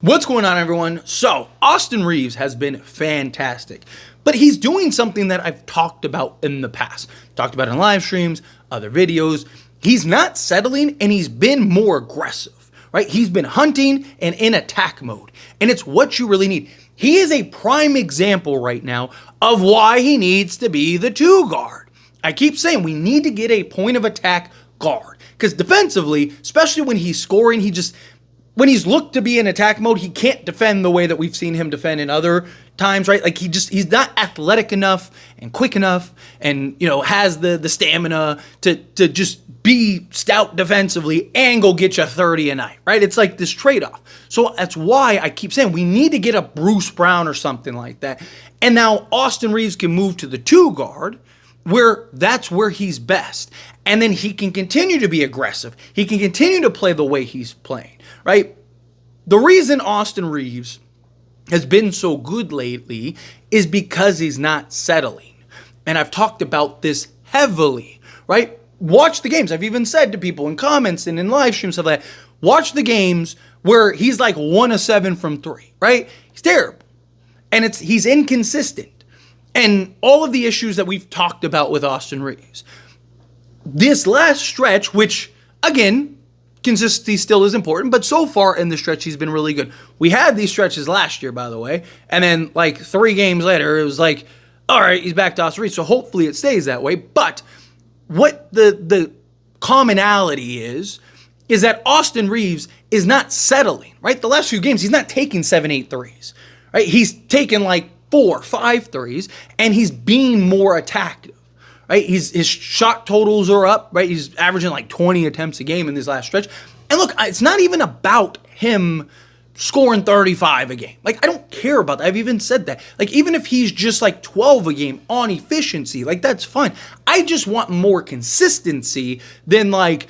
What's going on, everyone? So, Austin Reaves has been fantastic, but he's doing something that I've talked about in the past. Talked about in live streams, other videos. He's not settling, and he's been more aggressive, right? He's been hunting and in attack mode, and it's what you really need. He is a prime example right now of why he needs to be the 2 guard. I keep saying we need to get a point of attack guard, because defensively, especially when he's scoring, when he's looked to be in attack mode, he can't defend the way that we've seen him defend in other times, right? Like he's not athletic enough and quick enough and, has the stamina to just be stout defensively and go get you 30 a night, right? It's like this trade-off. So that's why I keep saying we need to get a Bruce Brown or something like that. And now Austin Reaves can move to the 2 guard, where that's where he's best. And then he can continue to be aggressive. He can continue to play the way he's playing, right? The reason Austin Reaves has been so good lately is because he's not settling. And I've talked about this heavily, right? Watch the games. I've even said to people in comments and in live streams, stuff like that, watch the games where he's like 1 of 7 from 3, right? He's terrible. And he's inconsistent. And all of the issues that we've talked about with Austin Reaves. This last stretch, which, again, consistency still is important, but so far in the stretch, he's been really good. We had these stretches last year, by the way, and then like 3 games later, it was like, all right, he's back to Austin Reaves, so hopefully it stays that way. But what the commonality is that Austin Reaves is not settling, right? The last few games, he's not taking 7, 8 threes, right? He's taken like 4, 5 threes, and he's being more attactive, right? His shot totals are up, right? He's averaging like 20 attempts a game in this last stretch. And look, it's not even about him scoring 35 a game. Like, I don't care about that. I've even said that. Like, even if he's just like 12 a game on efficiency, like, that's fine. I just want more consistency than like,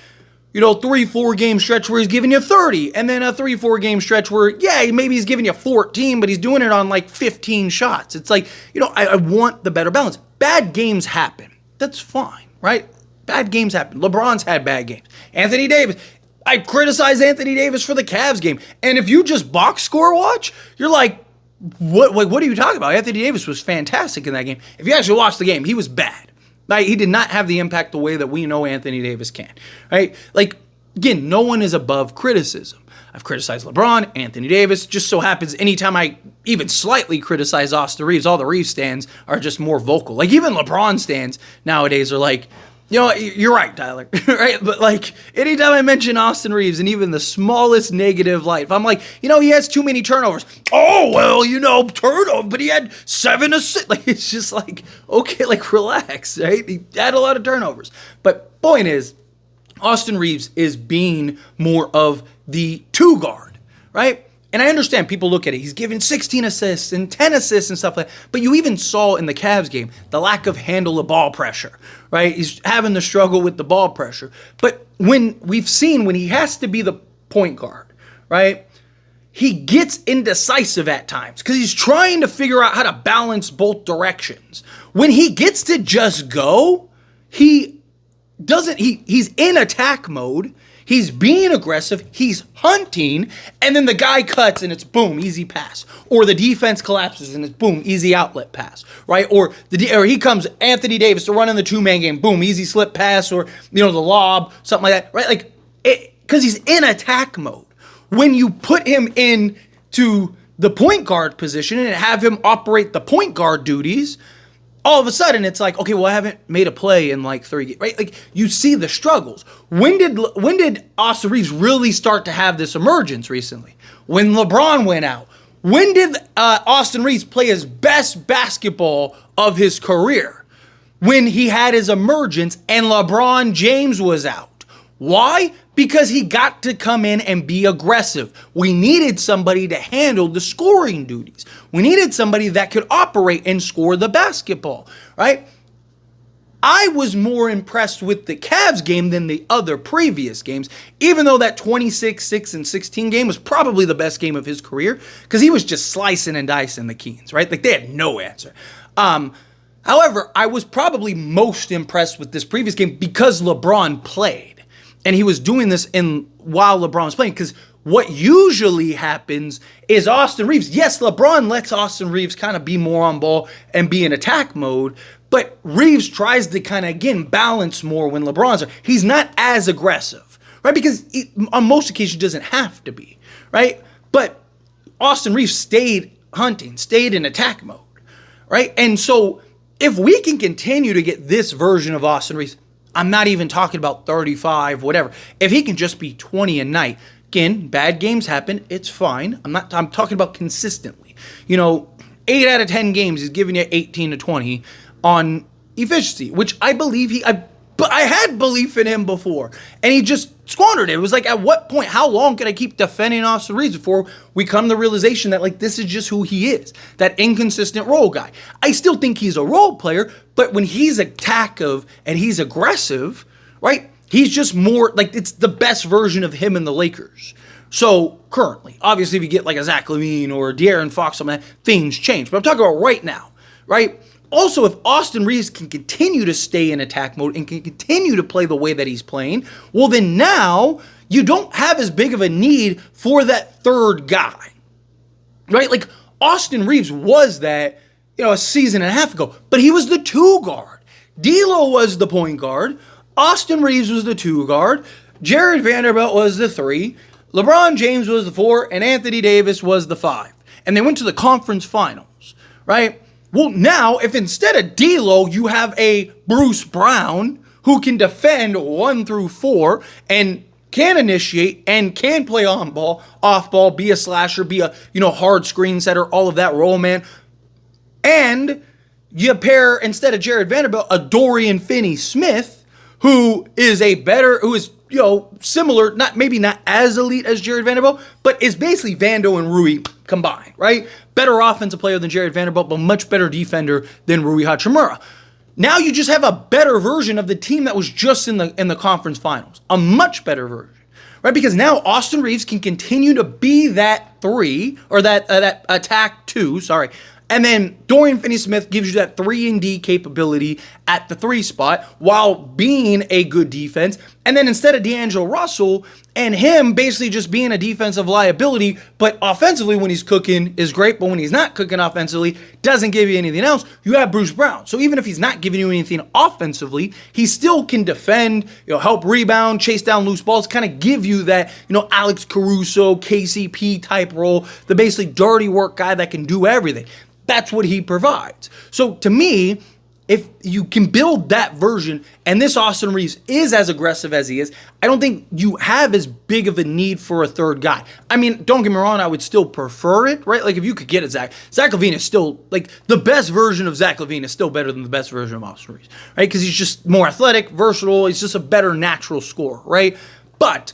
3-4 game stretch where he's giving you 30, and then a 3-4 game stretch where, maybe he's giving you 14, but he's doing it on like 15 shots. It's like, I want the better balance. Bad games happen. That's fine, right? Bad games happen. LeBron's had bad games. Anthony Davis. I criticize Anthony Davis for the Cavs game. And if you just box score watch, you're like, what are you talking about? Anthony Davis was fantastic in that game. If you actually watch the game, he was bad. Like, he did not have the impact the way that we know Anthony Davis can, right? Like, again, no one is above criticism. I've criticized LeBron, Anthony Davis. Just so happens anytime I even slightly criticize Austin Reaves, all the Reaves stands are just more vocal. Like, even LeBron stands nowadays are like, you're right, Tyler, right? But like, anytime I mention Austin Reaves and even the smallest negative light, if I'm like, he has too many turnovers. Oh, well, turnover, but he had 7 assists. Like, it's just like, okay, like, relax, right? He had a lot of turnovers. But point is, Austin Reaves is being more of the 2 guard, right? And I understand people look at it. He's giving 16 assists and 10 assists and stuff like that. But you even saw in the Cavs game the lack of handle of ball pressure, right? He's having the struggle with the ball pressure. But when he has to be the point guard, right, he gets indecisive at times because he's trying to figure out how to balance both directions. When he gets to just go, he's in attack mode. He's being aggressive, he's hunting, and then the guy cuts and it's boom, easy pass. Or the defense collapses and it's boom, easy outlet pass, right? Or he comes, Anthony Davis, to run in the 2-man game, boom, easy slip pass, or the lob, something like that, right? Like, because he's in attack mode. When you put him into the point guard position and have him operate the point guard duties, all of a sudden, it's like, okay, well, I haven't made a play in like 3 games, right? Like, you see the struggles. When did Austin Reaves really start to have this emergence recently? When LeBron went out. When did Austin Reaves play his best basketball of his career? When he had his emergence and LeBron James was out. Why? Because he got to come in and be aggressive. We needed somebody to handle the scoring duties. We needed somebody that could operate and score the basketball, right? I was more impressed with the Cavs game than the other previous games, even though that 26, 6, and 16 game was probably the best game of his career because he was just slicing and dicing the Keens, right? Like, they had no answer. However, I was probably most impressed with this previous game because LeBron played. And he was doing this while LeBron was playing, because what usually happens is Austin Reaves, yes, LeBron lets Austin Reaves kind of be more on ball and be in attack mode, but Reaves tries to kind of, again, balance more when LeBron's there. He's not as aggressive, right? Because on most occasions, doesn't have to be, right? But Austin Reaves stayed hunting, stayed in attack mode, right? And so if we can continue to get this version of Austin Reaves, I'm not even talking about 35, whatever. If he can just be 20 a night, again, bad games happen, it's fine. I'm talking about consistently. 8 out of 10 games is giving you 18 to 20 on efficiency, which I believe but I had belief in him before, and he just squandered it. It was like, at what point, how long can I keep defending Austin Reaves before we come to the realization that, like, this is just who he is, that inconsistent role guy. I still think he's a role player, but when he's attackive and he's aggressive, right, he's just more, like, it's the best version of him in the Lakers. So, currently, obviously, if you get, like, a Zach LaVine or De'Aaron Fox, something like that, things change. But I'm talking about right now, right? Also, if Austin Reaves can continue to stay in attack mode and can continue to play the way that he's playing, well, then now you don't have as big of a need for that third guy, right? Like, Austin Reaves was that, a season and a half ago, but he was the 2 guard. D'Lo was the point guard. Austin Reaves was the 2 guard. Jared Vanderbilt was the 3. LeBron James was the 4, and Anthony Davis was the 5. And they went to the conference finals, right? Well, now, if instead of D'Lo, you have a Bruce Brown who can defend 1 through 4 and can initiate and can play on ball, off ball, be a slasher, be a hard screen setter, all of that role man, and you pair, instead of Jared Vanderbilt, a Dorian Finney-Smith, who is similar, maybe not as elite as Jared Vanderbilt, but is basically Vando and Rui combined, right? Better offensive player than Jared Vanderbilt, but much better defender than Rui Hachimura. Now you just have a better version of the team that was just in the conference finals. A much better version, right? Because now Austin Reaves can continue to be that 3, or that attack 2, sorry. And then Dorian Finney-Smith gives you that 3-and-D capability at the 3 spot while being a good defense. And then instead of D'Angelo Russell and him basically just being a defensive liability, but offensively when he's cooking is great, but when he's not cooking offensively, doesn't give you anything else, you have Bruce Brown. So even if he's not giving you anything offensively, he still can defend, help rebound, chase down loose balls, kind of give you that, Alex Caruso, KCP type role, the basically dirty work guy that can do everything. That's what he provides. So to me, if you can build that version, and this Austin Reaves is as aggressive as he is, I don't think you have as big of a need for a third guy. I mean, don't get me wrong, I would still prefer it, right? Like, if you could get a Zach LaVine is still, like, the best version of Zach LaVine is still better than the best version of Austin Reaves, right? Because he's just more athletic, versatile, he's just a better natural scorer, right? But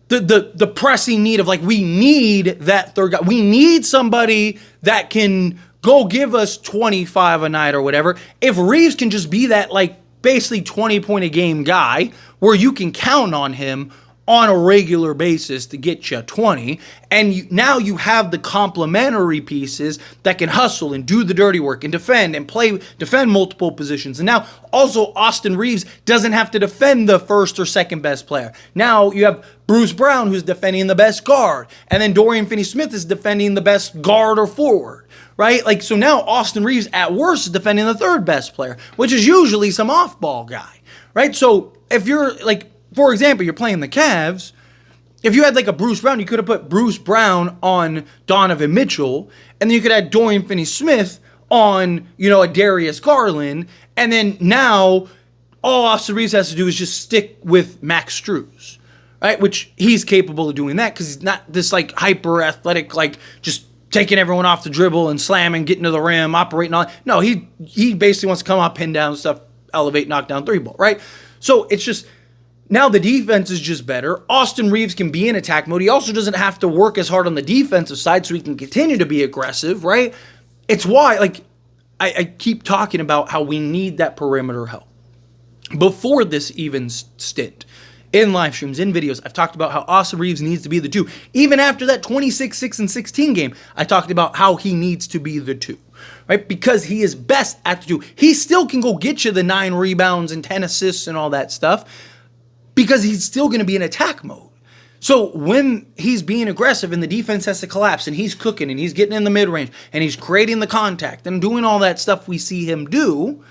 the pressing need of, like, we need that third guy. We need somebody that can go give us 25 a night or whatever. If Reaves can just be that, like, basically 20-point-a-game guy where you can count on him on a regular basis to get you 20, and now you have the complementary pieces that can hustle and do the dirty work and defend multiple positions. And now also Austin Reaves doesn't have to defend the first or second best player. Now you have Bruce Brown, who's defending the best guard, and then Dorian Finney-Smith is defending the best guard or forward. Right? Like, so now Austin Reaves at worst is defending the third best player, which is usually some off-ball guy, right? So if you're, like, for example, you're playing the Cavs, if you had, like, a Bruce Brown, you could have put Bruce Brown on Donovan Mitchell, and then you could add Dorian Finney-Smith on, a Darius Garland, and then now all Austin Reaves has to do is just stick with Max Strus, right? Which he's capable of doing that because he's not this, like, hyper-athletic, like, just taking everyone off the dribble and slamming, getting to the rim, operating on. No, he basically wants to come up, pin down stuff, elevate, knock down 3-ball, right? So it's just, now the defense is just better. Austin Reaves can be in attack mode. He also doesn't have to work as hard on the defensive side so he can continue to be aggressive, right? It's why, like, I keep talking about how we need that perimeter help. Before this even stint, in live streams, in videos, I've talked about how Austin Reaves needs to be the 2. Even after that 26, 6, and 16 game, I talked about how he needs to be the 2, right? Because he is best at the 2. He still can go get you the 9 rebounds and 10 assists and all that stuff because he's still going to be in attack mode. So when he's being aggressive and the defense has to collapse and he's cooking and he's getting in the mid-range and he's creating the contact and doing all that stuff we see him do,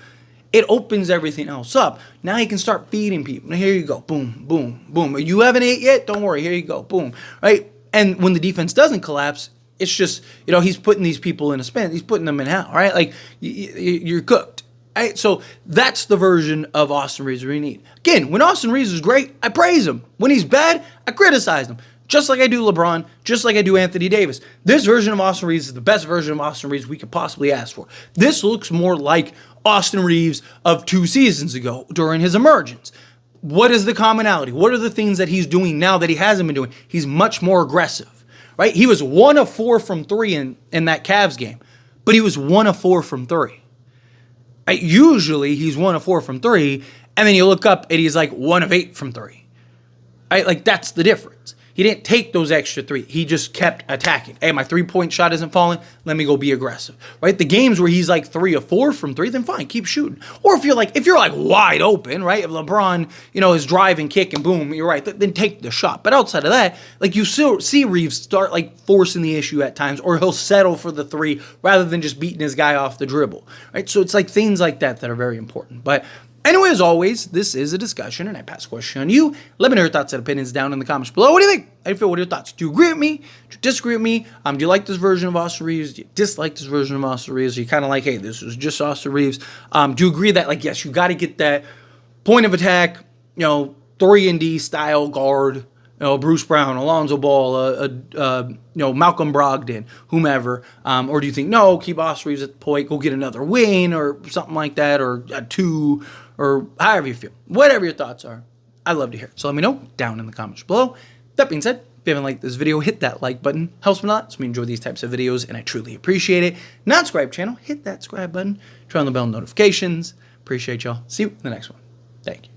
it opens everything else up. Now he can start feeding people. Here you go. Boom, boom, boom. You haven't ate yet? Don't worry. Here you go. Boom. Right? And when the defense doesn't collapse, it's just, he's putting these people in a spin. He's putting them in hell, right? Like, you're cooked. Right? So that's the version of Austin Reaves we need. Again, when Austin Reaves is great, I praise him. When he's bad, I criticize him. Just like I do LeBron, just like I do Anthony Davis. This version of Austin Reaves is the best version of Austin Reaves we could possibly ask for. This looks more like Austin Reaves of 2 seasons ago during his emergence. What is the commonality? What are the things that he's doing now that he hasn't been doing? He's much more aggressive, right? He was 1 of 4 from 3 in that Cavs game, but he was 1 of 4 from 3. Right? Usually he's 1 of 4 from 3, and then you look up and he's like 1 of 8 from 3. Right? Like, that's the difference. He didn't take those extra 3. He just kept attacking. Hey, my 3-point shot isn't falling. Let me go be aggressive. Right? The games where he's like 3 of 4 from 3, then fine, keep shooting. Or if you're like wide open, right? If LeBron, is driving, kick, and boom, you're right. Then take the shot. But outside of that, like, you still see Reaves start like forcing the issue at times, or he'll settle for the 3 rather than just beating his guy off the dribble. Right? So it's like things like that are very important. But anyway, as always, this is a discussion, and I pass the question on you. Let me know your thoughts and opinions down in the comments below. What do you think? How do you feel? What are your thoughts? Do you agree with me? Do you disagree with me? Do you like this version of Austin Reaves? Do you dislike this version of Austin Reaves? Are you kind of like, hey, this was just Austin Reaves? Do you agree that, like, yes, you got to get that point of attack, 3-and-D style guard, Bruce Brown, Alonzo Ball, Malcolm Brogdon, whomever, or do you think, no, keep Austin Reaves at the point, go get another win or something like that, or a 2, or however you feel. Whatever your thoughts are, I'd love to hear it. So let me know down in the comments below. That being said, if you haven't liked this video, hit that like button. Helps me a lot. So we enjoy these types of videos, and I truly appreciate it. Not subscribe channel, hit that subscribe button. Turn on the bell notifications. Appreciate y'all. See you in the next one. Thank you.